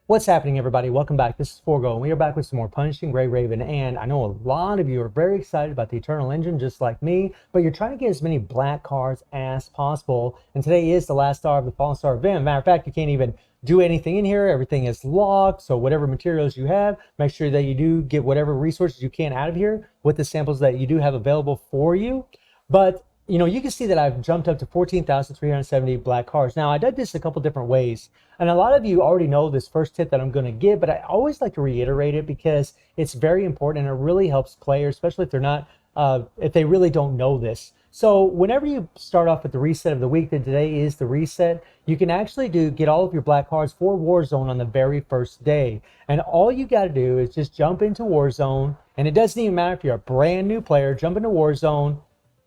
What's happening, everybody? Welcome back. This is Forgo, and we are back with some more Punishing Gray Raven. And I know a lot of you are very excited about the Eternal Engine, just like me, but you're trying to get as many black cards as possible. And today is the last star of the Fallen Star event. Matter of fact, you can't even do anything in here. Everything is locked. So whatever materials you have, make sure that you do get whatever resources you can out of here with the samples that you do have available for you. But you can see that I've jumped up to 14,370 black cards. Now, I did this a couple different ways, and a lot of you already know this first tip that I'm going to give, but I always like to reiterate it because it's very important and it really helps players, especially if they're not, if they really don't know this. So whenever you start off with the reset of the week, that today is the reset, you can actually get all of your black cards for Warzone on the very first day. And all you got to do is just jump into Warzone, and it doesn't even matter if you're a brand new player, jump into Warzone,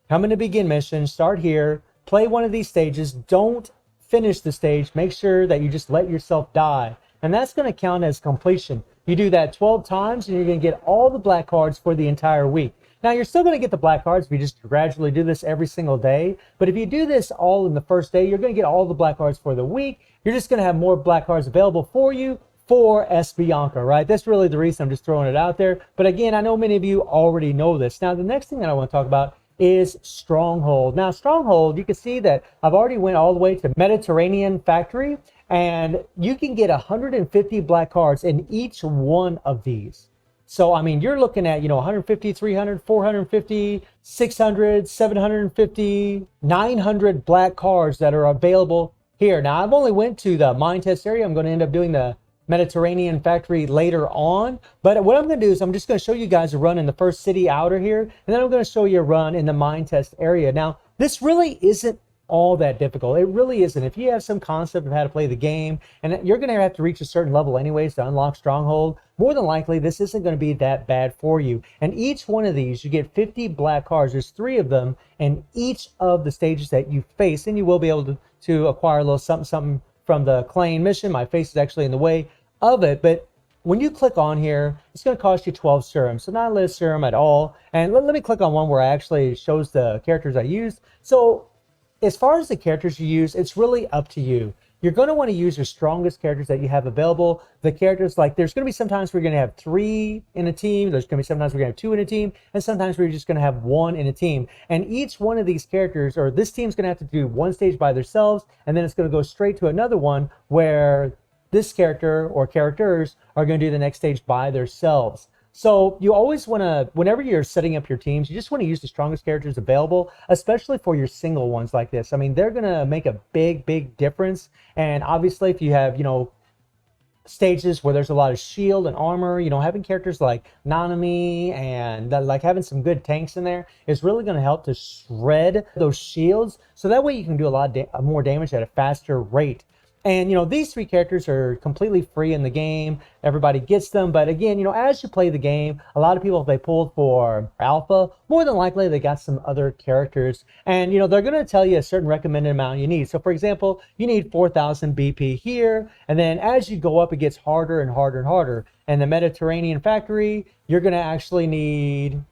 come into begin mission, start here, play one of these stages, don't finish the stage, make sure that you just let yourself die. And that's going to count as completion. You do that 12 times and you're going to get all the black cards for the entire week. Now, you're still going to get the black cards if you just gradually do this every single day. But if you do this all in the first day, you're going to get all the black cards for the week. You're just going to have more black cards available for you for Bianca, right? That's really the reason I'm just throwing it out there. But again, I know many of you already know this. Now, the next thing that I want to talk about is Stronghold. Now, Stronghold, you can see that I've already went all the way to Mediterranean Factory, and you can get 150 black cards in each one of these. So, I mean, you're looking at, 150, 300, 450, 600, 750, 900 black cards that are available here. Now, I've only went to the mine test area. I'm going to end up doing the Mediterranean Factory later on, but what I'm going to do is I'm just going to show you guys a run in the first city outer here, and then I'm going to show you a run in the mine test area. Now, this really isn't all that difficult. It really isn't. If you have some concept of how to play the game, and you're going to have to reach a certain level anyways to unlock Stronghold, more than likely this isn't going to be that bad for you. And each one of these, you get 50 black cards. There's 3 of them in each of the stages that you face, and you will be able to acquire a little something from the Claim mission. My face is actually in the way of it, but when you click on here, it's going to cost you 12 serum, so not a little serum at all. And let me click on one where I actually shows the characters I used. So as far as the characters you use, it's really up to you. You're going to want to use your strongest characters that you have available. The characters, like, there's going to be sometimes we're going to have 3 in a team, there's going to be sometimes we're going to have 2 in a team, and sometimes we're just going to have 1 in a team. And each one of these characters, or this team's going to have to do one stage by themselves, and then it's going to go straight to another one where this character or characters are going to do the next stage by themselves. So you always want to, whenever you're setting up your teams, you just want to use the strongest characters available, especially for your single ones like this. I mean, they're going to make a big difference. And obviously, if you have, stages where there's a lot of shield and armor, having characters like Nanami and like having some good tanks in there is really going to help to shred those shields. So that way you can do a lot more damage at a faster rate. And, these 3 characters are completely free in the game. Everybody gets them. But again, as you play the game, a lot of people, if they pulled for alpha, more than likely they got some other characters. And, they're going to tell you a certain recommended amount you need. So, for example, you need 4,000 BP here. And then as you go up, it gets harder and harder and harder. And the Mediterranean Factory, you're going to actually need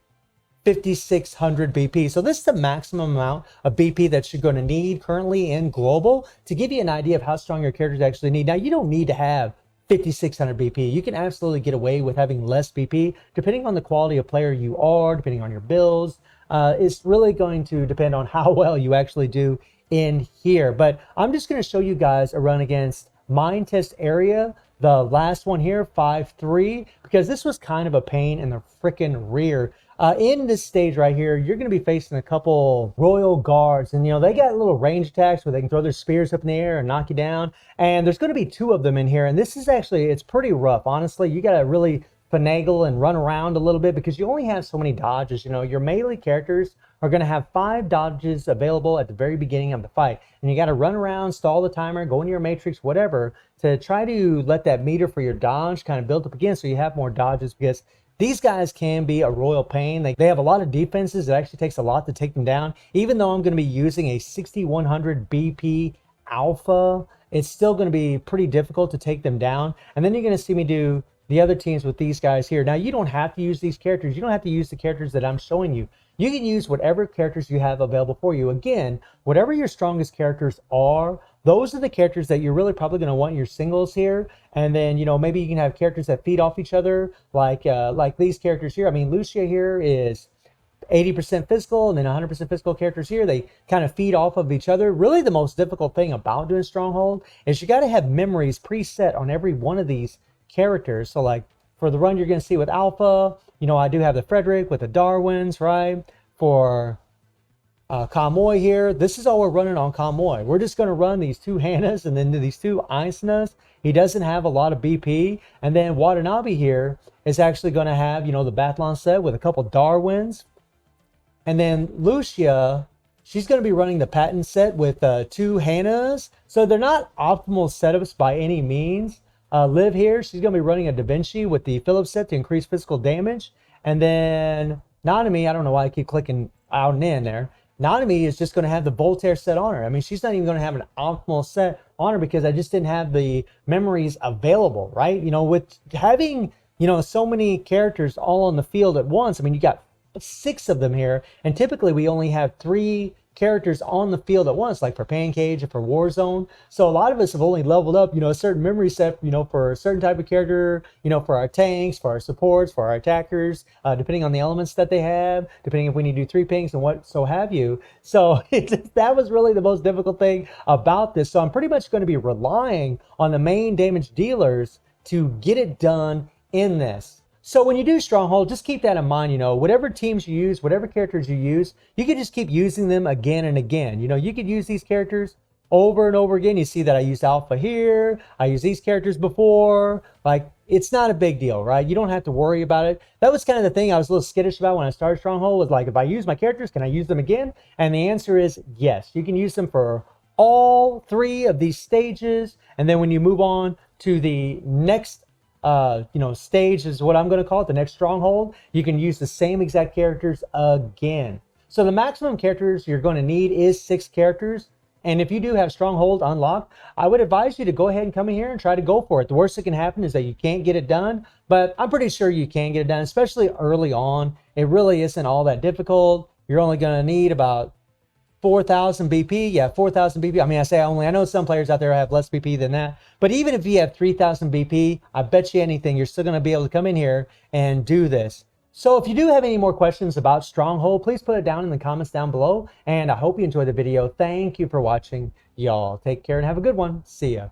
5,600 BP. So this is the maximum amount of BP that you're going to need currently in global to give you an idea of how strong your characters actually need. Now, you don't need to have 5,600 BP. You can absolutely get away with having less BP depending on the quality of player you are, depending on your builds. It's really going to depend on how well you actually do in here. But I'm just going to show you guys a run against mine test area, the last one here, 5-3, because this was kind of a pain in the freaking rear. In this stage right here, you're going to be facing a couple royal guards, and they got little range attacks where they can throw their spears up in the air and knock you down. And there's going to be 2 of them in here, and this is actually, it's pretty rough. Honestly, you got to really finagle and run around a little bit because you only have so many dodges. Your melee characters are going to have 5 dodges available at the very beginning of the fight, and you got to run around, stall the timer, go into your matrix, whatever, to try to let that meter for your dodge kind of build up again so you have more dodges, because these guys can be a royal pain. They have a lot of defenses. It actually takes a lot to take them down. Even though I'm going to be using a 6,100 BP alpha, it's still going to be pretty difficult to take them down. And then you're going to see me do the other teams with these guys here. Now, you don't have to use these characters. You don't have to use the characters that I'm showing you. You can use whatever characters you have available for you. Again, whatever your strongest characters are, those are the characters that you're really probably going to want in your singles here. And then, you know, maybe you can have characters that feed off each other, like these characters here. I mean, Lucia here is 80% physical and then 100% physical characters here. They kind of feed off of each other. Really, the most difficult thing about doing Stronghold is you got to have memories preset on every one of these characters. So like for the run you're going to see with Alpha, you know, I do have the Frederick with the Darwins, right? For Kamoy here, this is all we're running on Kamoy. We're just going to run these two Hannahs and then these two Aisenas. He doesn't have a lot of BP. And then Watanabe here is actually going to have, you know, the Bathlon set with a couple Darwins. And then Lucia, she's going to be running the patent set with two Hannahs. So they're not optimal setups by any means. Liv here, she's going to be running a Da Vinci with the Phillips set to increase physical damage. And then Nanami, I don't know why I keep clicking out and in there. Nanami is just going to have the Voltaire set on her. I mean, she's not even going to have an optimal set on her because I just didn't have the memories available, right? You know, with having, you know, so many characters all on the field at once, I mean, you got 6 of them here, and typically we only have 3 characters on the field at once, like for Pancage and for Warzone. So a lot of us have only leveled up, you know, a certain memory set, you know, for a certain type of character, you know, for our tanks, for our supports, for our attackers, depending on the elements that they have, depending if we need to do 3 pings and what so have you. So that was really the most difficult thing about this. So I'm pretty much going to be relying on the main damage dealers to get it done in this. So when you do Stronghold, just keep that in mind, you know, whatever teams you use, whatever characters you use, you can just keep using them again and again. You know, you could use these characters over and over again. You see that I used Alpha here. I used these characters before. Like, it's not a big deal, right? You don't have to worry about it. That was kind of the thing I was a little skittish about when I started Stronghold, was like, if I use my characters, can I use them again? And the answer is yes. You can use them for all 3 of these stages. And then when you move on to the next you know, stage is what I'm going to call it, the next Stronghold, you can use the same exact characters again. So the maximum characters you're going to need is 6 characters. And if you do have Stronghold unlocked, I would advise you to go ahead and come in here and try to go for it. The worst that can happen is that you can't get it done, but I'm pretty sure you can get it done, especially early on. It really isn't all that difficult. You're only going to need about 4,000 BP. Yeah, 4,000 BP. I mean, I know some players out there have less BP than that. But even if you have 3,000 BP, I bet you anything, you're still going to be able to come in here and do this. So if you do have any more questions about Stronghold, please put it down in the comments down below. And I hope you enjoyed the video. Thank you for watching. Y'all take care and have a good one. See ya.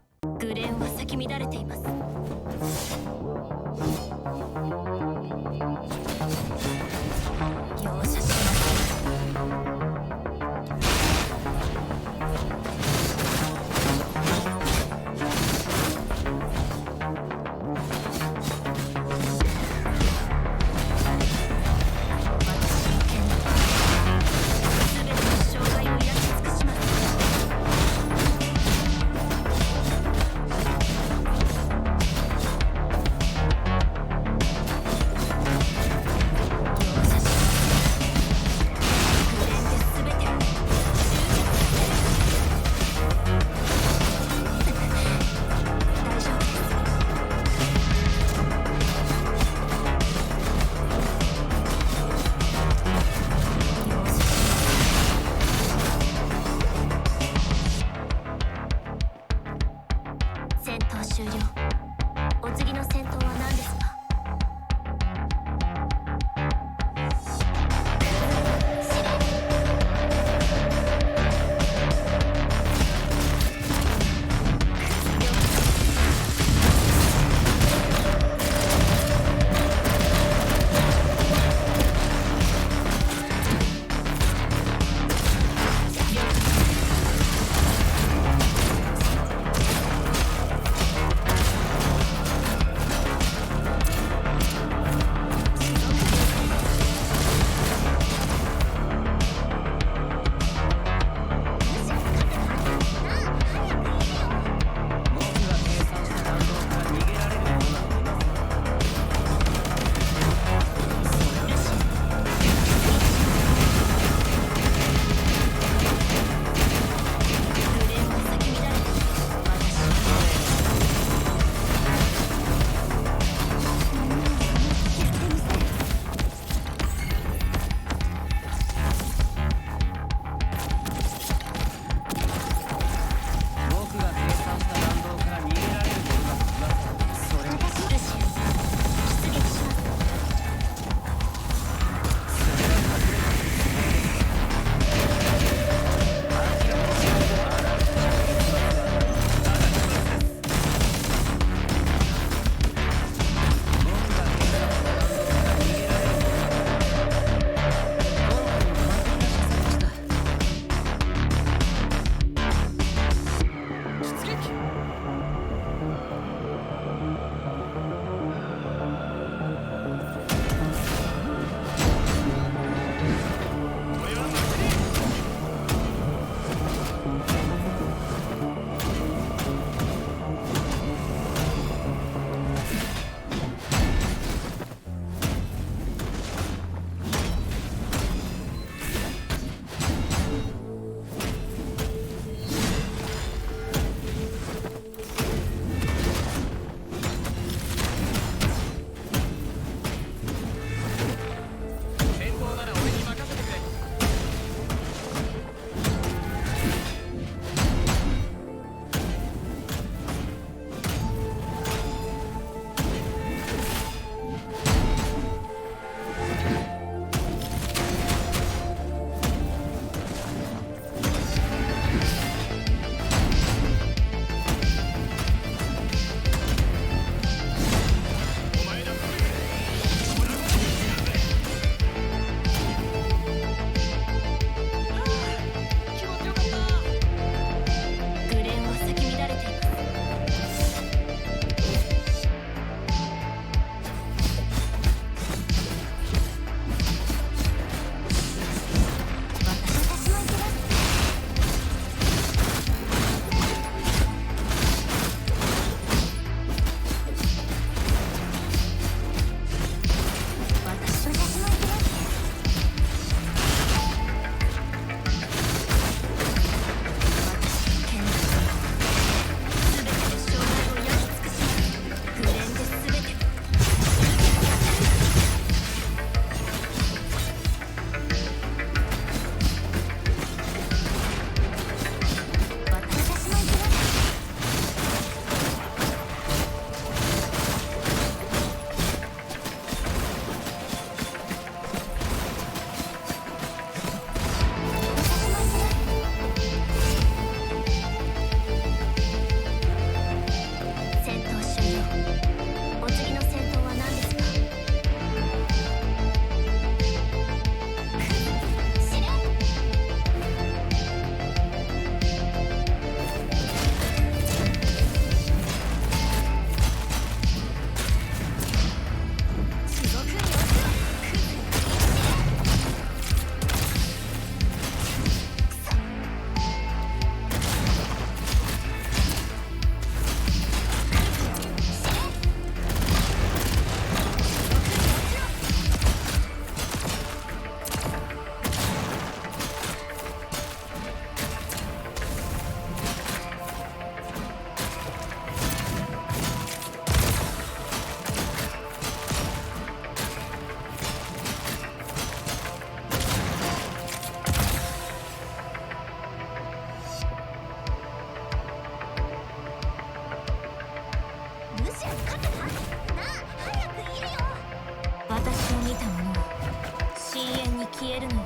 消えるのよ。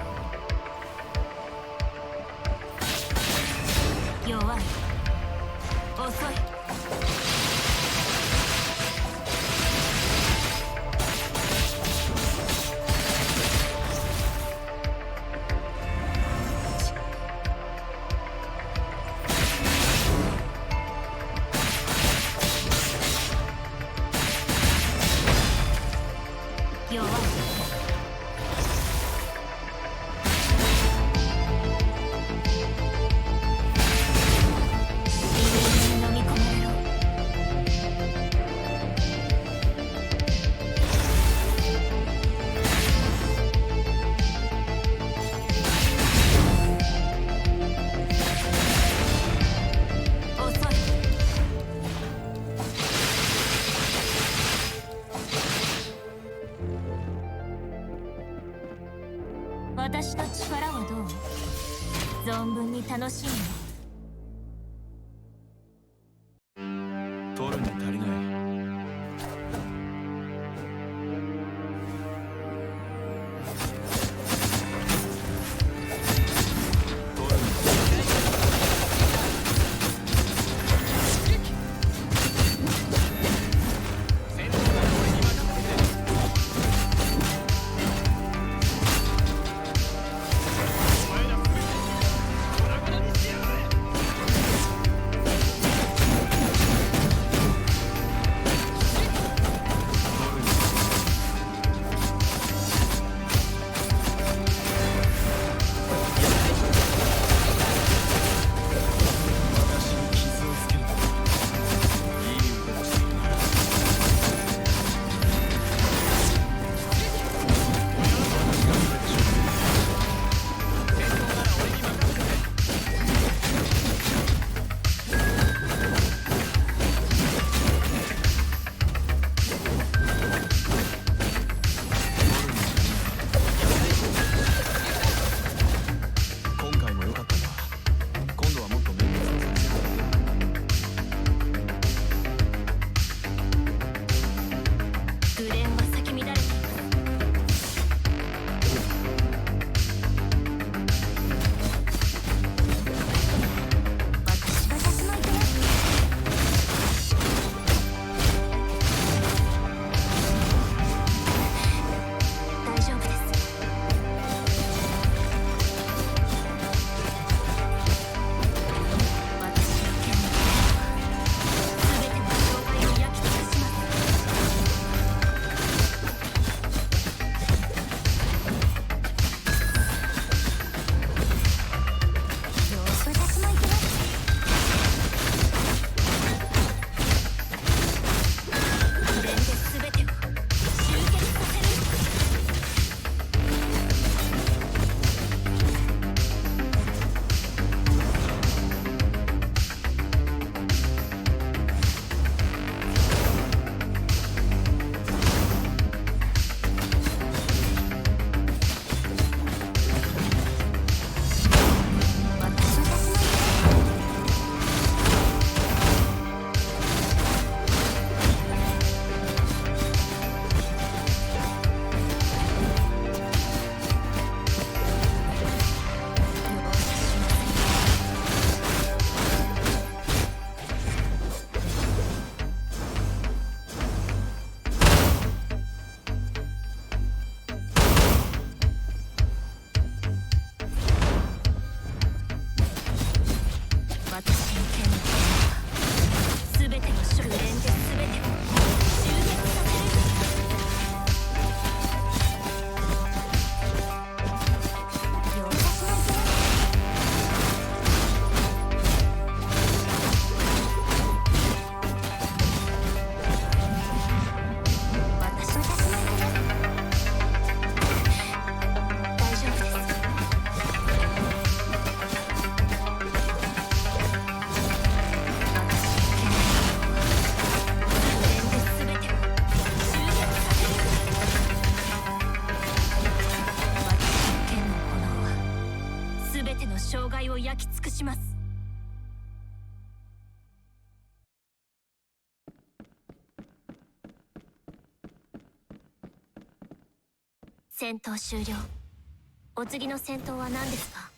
弱い、遅い。弱い。飲み込まれろ。遅い。私の力はどう？存分に楽しいの？取るに足りない。焼き尽くします。戦闘終了。お次の戦闘は何ですか？